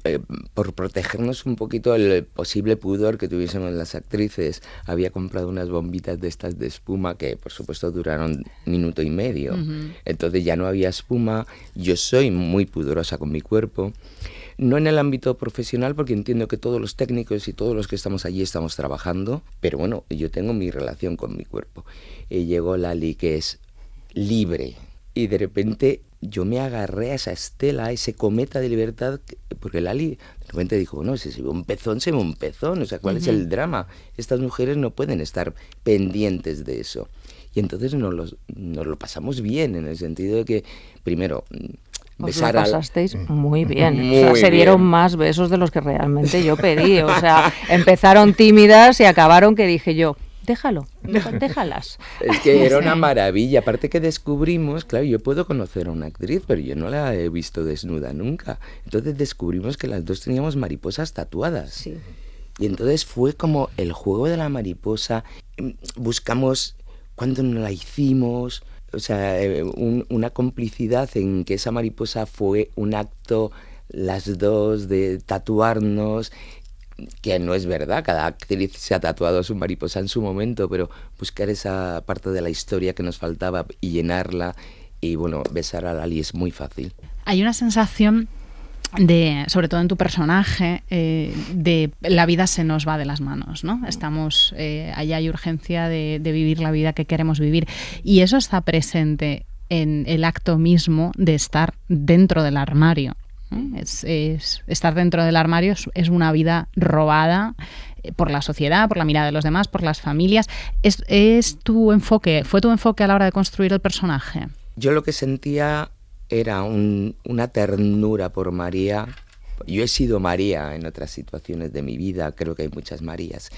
por protegernos un poquito del posible pudor que tuviésemos las actrices, había comprado unas bombitas de estas de espuma que por supuesto duraron 1 minuto y medio. Entonces ya no había espuma. Yo soy muy pudorosa con mi cuerpo. No en el ámbito profesional, porque entiendo que todos los técnicos y todos los que estamos allí estamos trabajando, pero bueno, yo tengo mi relación con mi cuerpo. Llegó Lali, que es libre, y de repente yo me agarré a esa estela, a ese cometa de libertad, porque Lali de repente dijo, bueno, si se ve un pezón, se ve un pezón, o sea, ¿cuál es el drama? Estas mujeres no pueden estar pendientes de eso. Y entonces nos lo pasamos bien, en el sentido de que, primero, os lo pasasteis muy bien. O sea, se dieron más besos de los que realmente yo pedí. O sea, empezaron tímidas y acabaron que dije yo, déjalas. Es que era una maravilla. Aparte que descubrimos, claro, yo puedo conocer a una actriz, pero yo no la he visto desnuda nunca. Entonces descubrimos que las dos teníamos mariposas tatuadas. Sí. Y entonces fue como el juego de la mariposa. Buscamos cuándo no la hicimos. O sea, una complicidad en que esa mariposa fue un acto, las dos, de tatuarnos, que no es verdad, cada actriz se ha tatuado su mariposa en su momento, pero buscar esa parte de la historia que nos faltaba y llenarla, y bueno, besar a Lali es muy fácil. Hay una sensación de, sobre todo en tu personaje, de la vida se nos va de las manos, ¿no? Estamos, allá hay urgencia de vivir la vida que queremos vivir, y eso está presente en el acto mismo de estar dentro del armario. Estar dentro del armario es una vida robada por la sociedad, por la mirada de los demás, por las familias. ¿Es tu enfoque, fue tu enfoque a la hora de construir el personaje? Yo lo que sentía era una ternura por María. Yo he sido María en otras situaciones de mi vida, creo que hay muchas Marías.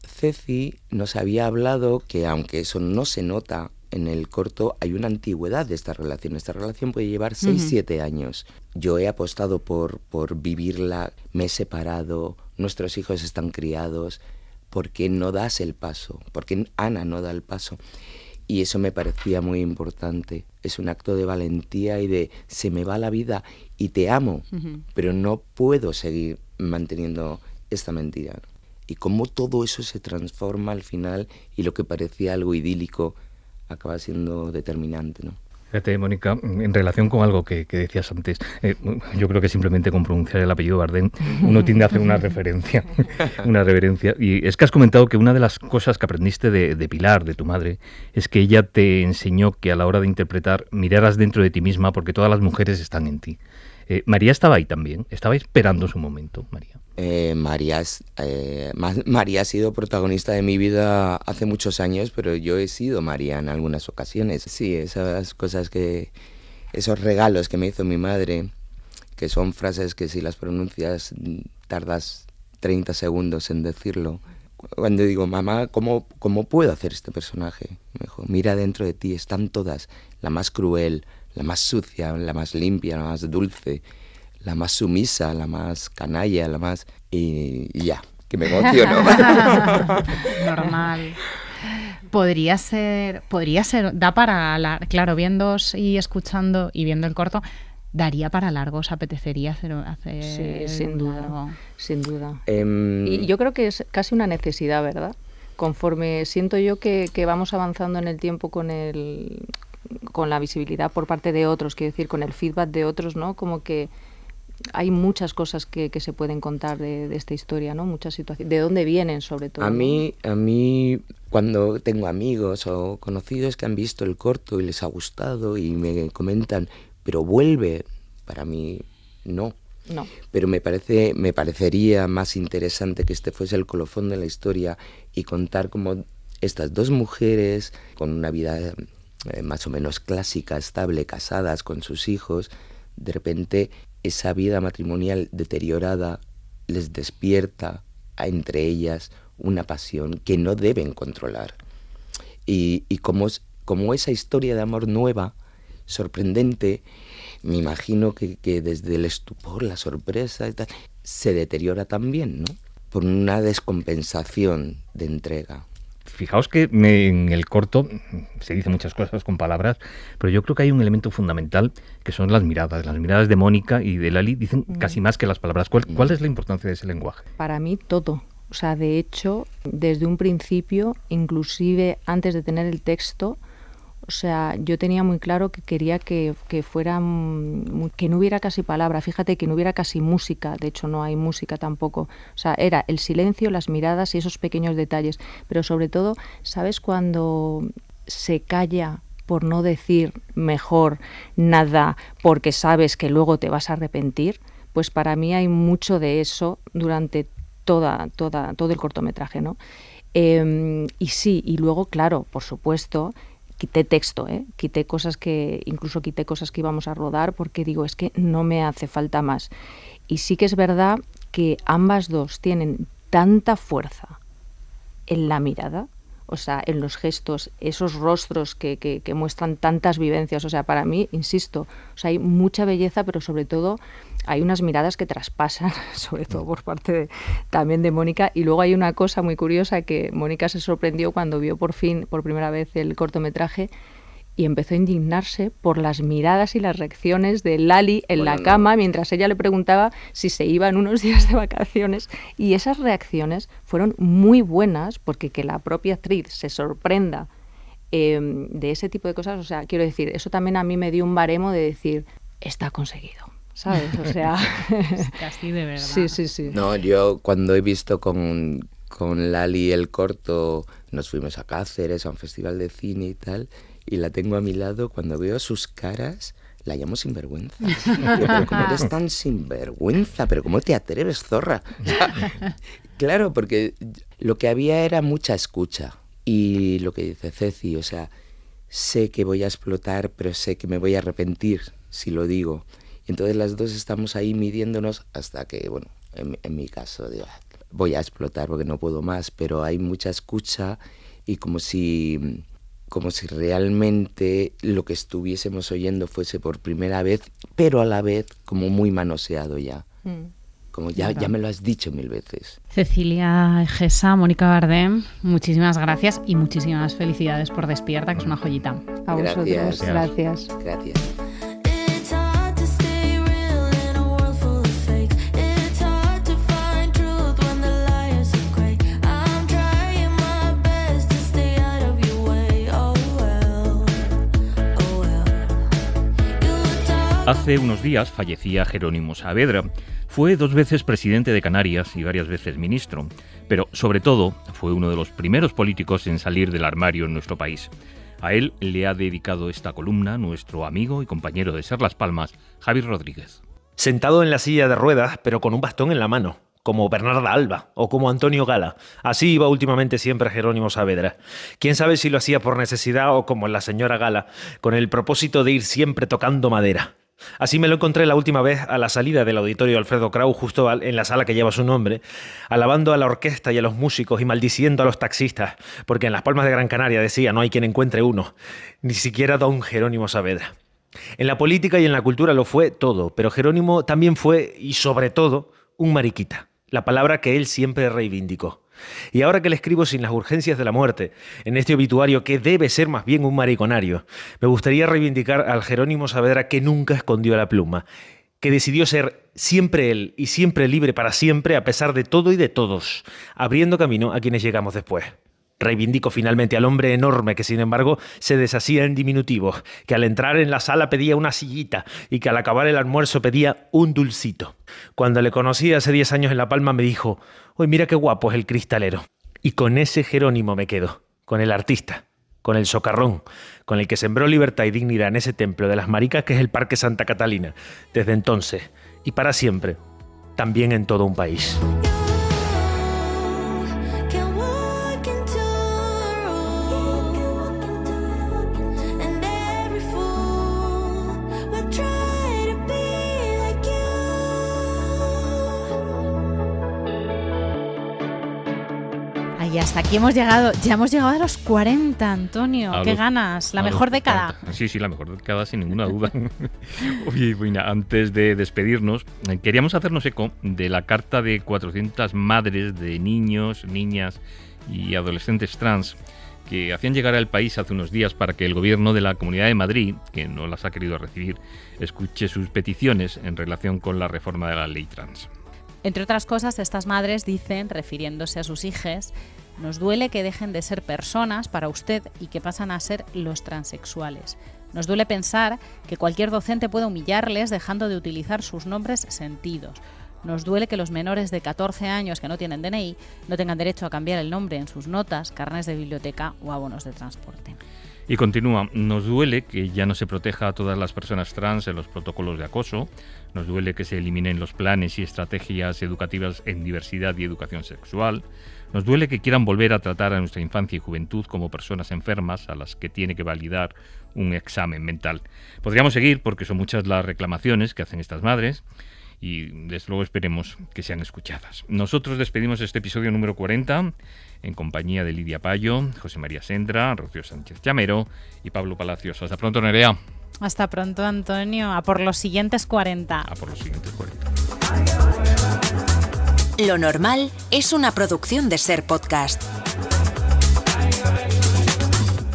Ceci nos había hablado que, aunque eso no se nota en el corto, hay una antigüedad de esta relación. Esta relación puede llevar 6-7 años. Yo he apostado por vivirla, me he separado, nuestros hijos están criados. ¿Por qué no das el paso? ¿Por qué Ana no da el paso? Y eso me parecía muy importante. Es un acto de valentía y de se me va la vida y te amo, pero no puedo seguir manteniendo esta mentira. Y cómo todo eso se transforma al final y lo que parecía algo idílico acaba siendo determinante, ¿no? Fíjate, Mónica, en relación con algo que decías antes, yo creo que simplemente con pronunciar el apellido Bardem uno tiende a hacer una referencia, y es que has comentado que una de las cosas que aprendiste de Pilar, de tu madre, es que ella te enseñó que a la hora de interpretar miraras dentro de ti misma porque todas las mujeres están en ti. María estaba ahí también, estaba esperando su momento, María. María ha sido protagonista de mi vida hace muchos años, pero yo he sido María en algunas ocasiones. Sí, esas cosas esos regalos que me hizo mi madre, que son frases que si las pronuncias tardas 30 segundos en decirlo. Cuando digo, mamá, ¿cómo puedo hacer este personaje? Me dijo, mira dentro de ti, están todas, la más cruel, la más sucia, la más limpia, la más dulce, la más sumisa, la más canalla, la más... Y ya, que me emociono. Normal. Podría ser, da para, claro, viéndos y escuchando y viendo el corto, daría para largo, ¿os apetecería hacer sí, sin duda, largo? Sin duda. Y yo creo que es casi una necesidad, ¿verdad? Conforme siento yo que vamos avanzando en el tiempo con la visibilidad por parte de otros, quiero decir, con el feedback de otros, ¿no? Como que hay muchas cosas que se pueden contar de esta historia, ¿no? Muchas situaciones. ¿De dónde vienen, sobre todo? A mí, cuando tengo amigos o conocidos que han visto el corto y les ha gustado y me comentan, pero vuelve, para mí, no. No. Pero me parecería más interesante que este fuese el colofón de la historia y contar como estas dos mujeres con una vida más o menos clásica, estable, casadas con sus hijos, de repente esa vida matrimonial deteriorada les despierta entre ellas una pasión que no deben controlar. Y como esa historia de amor nueva, sorprendente, me imagino que desde el estupor, la sorpresa y tal, se deteriora también, ¿no? Por una descompensación de entrega. fijaos que en el corto se dicen muchas cosas con palabras, pero yo creo que hay un elemento fundamental que son las miradas. Las miradas de Mónica y de Lali dicen casi más que las palabras. ¿Cuál es la importancia de ese lenguaje? Para mí todo. O sea, de hecho, desde un principio, inclusive antes de tener el texto, o sea, yo tenía muy claro que quería que fuera, que no hubiera casi palabra, fíjate, que no hubiera casi música, de hecho no hay música tampoco, o sea, era el silencio, las miradas y esos pequeños detalles, pero sobre todo, ¿sabes cuando se calla por no decir mejor nada porque sabes que luego te vas a arrepentir? Pues para mí hay mucho de eso durante todo el cortometraje, ¿no? Y sí, y luego, claro, por supuesto, quité texto, quité cosas que íbamos a rodar porque digo, es que no me hace falta más. Y sí que es verdad que ambas dos tienen tanta fuerza en la mirada, o sea, en los gestos, esos rostros que muestran tantas vivencias. O sea, para mí, insisto, o sea, hay mucha belleza, pero sobre todo hay unas miradas que traspasan, sobre todo por parte también de Mónica. Y luego hay una cosa muy curiosa, que Mónica se sorprendió cuando vio por primera vez el cortometraje, y empezó a indignarse por las miradas y las reacciones de Lali en la cama mientras ella le preguntaba si se iban unos días de vacaciones. Y esas reacciones fueron muy buenas, porque que la propia actriz se sorprenda de ese tipo de cosas, o sea, quiero decir, eso también a mí me dio un baremo de decir, está conseguido, ¿sabes? O sea... Casi de verdad. Sí. No, yo cuando he visto con Lali el corto, nos fuimos a Cáceres, a un festival de cine y tal, y la tengo a mi lado, cuando veo sus caras, la llamo sinvergüenza. Pero ¿cómo eres tan sinvergüenza? ¿Pero cómo te atreves, zorra? O sea, claro, porque lo que había era mucha escucha. Y lo que dice Ceci, o sea, sé que voy a explotar, pero sé que me voy a arrepentir si lo digo. Y entonces las dos estamos ahí midiéndonos hasta que, bueno, en mi caso, digo, voy a explotar porque no puedo más, pero hay mucha escucha y como si realmente lo que estuviésemos oyendo fuese por primera vez, pero a la vez como muy manoseado ya. Como ya me lo has dicho 1000 veces. Cecilia Egesa, Mónica Bardem, muchísimas gracias y muchísimas felicidades por Despierta, que es una joyita. A vosotros, gracias. Hace unos días fallecía Jerónimo Saavedra. Fue 2 veces presidente de Canarias y varias veces ministro, pero sobre todo fue uno de los primeros políticos en salir del armario en nuestro país. A él le ha dedicado esta columna nuestro amigo y compañero de Ser Las Palmas, Javi Rodríguez. Sentado en la silla de ruedas, pero con un bastón en la mano, como Bernarda Alba o como Antonio Gala. Así iba últimamente siempre Jerónimo Saavedra. Quién sabe si lo hacía por necesidad o como la señora Gala, con el propósito de ir siempre tocando madera. Así me lo encontré la última vez a la salida del auditorio Alfredo Kraus, justo en la sala que lleva su nombre, alabando a la orquesta y a los músicos y maldiciendo a los taxistas, porque en Las Palmas de Gran Canaria, decía, no hay quien encuentre uno, ni siquiera don Jerónimo Saavedra. En la política y en la cultura lo fue todo, pero Jerónimo también fue, y sobre todo, un mariquita, la palabra que él siempre reivindicó. Y ahora que le escribo sin las urgencias de la muerte, en este obituario que debe ser más bien un mariconario, me gustaría reivindicar al Jerónimo Saavedra que nunca escondió la pluma, que decidió ser siempre él y siempre libre para siempre a pesar de todo y de todos, abriendo camino a quienes llegamos después. Reivindico finalmente al hombre enorme que, sin embargo, se deshacía en diminutivos, que al entrar en la sala pedía una sillita y que al acabar el almuerzo pedía un dulcito. Cuando le conocí hace 10 años en La Palma me dijo: «Uy, mira qué guapo es el cristalero». Y con ese Jerónimo me quedo, con el artista, con el socarrón, con el que sembró libertad y dignidad en ese templo de las maricas que es el Parque Santa Catalina, desde entonces y para siempre, también en todo un país. Y hasta aquí hemos llegado, ya hemos llegado a los 40, Antonio. ¡Qué ganas! La mejor década. 40. Sí, la mejor década sin ninguna duda. Oye, bueno, antes de despedirnos, queríamos hacernos eco de la carta de 400 madres de niños, niñas y adolescentes trans que hacían llegar al país hace unos días para que el gobierno de la Comunidad de Madrid, que no las ha querido recibir, escuche sus peticiones en relación con la reforma de la ley trans. Entre otras cosas, estas madres dicen, refiriéndose a sus hijas, nos duele que dejen de ser personas para usted y que pasan a ser los transexuales. Nos duele pensar que cualquier docente puede humillarles dejando de utilizar sus nombres sentidos. Nos duele que los menores de 14 años que no tienen DNI no tengan derecho a cambiar el nombre en sus notas, carnés de biblioteca o abonos de transporte. Y continúa, nos duele que ya no se proteja a todas las personas trans en los protocolos de acoso, nos duele que se eliminen los planes y estrategias educativas en diversidad y educación sexual, nos duele que quieran volver a tratar a nuestra infancia y juventud como personas enfermas a las que tiene que validar un examen mental. Podríamos seguir porque son muchas las reclamaciones que hacen estas madres y desde luego esperemos que sean escuchadas. Nosotros despedimos este episodio número 40 en compañía de Lidia Payo, José María Sendra, Rocío Sánchez Llamero y Pablo Palacios. Hasta pronto, Nerea. Hasta pronto, Antonio. A por los siguientes 40. A por los siguientes 40. Lo normal es una producción de Ser Podcast.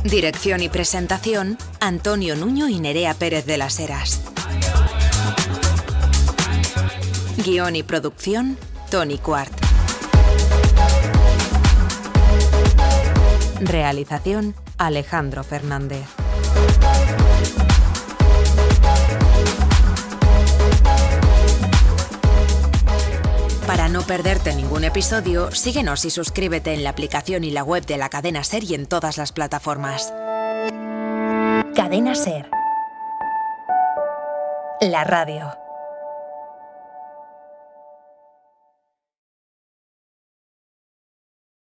Dirección y presentación, Antonio Nuño y Nerea Pérez de las Heras. Guión y producción, Tony Cuart. Realización, Alejandro Fernández. Para no perderte ningún episodio, síguenos y suscríbete en la aplicación y la web de la Cadena Ser y en todas las plataformas. Cadena Ser. La radio.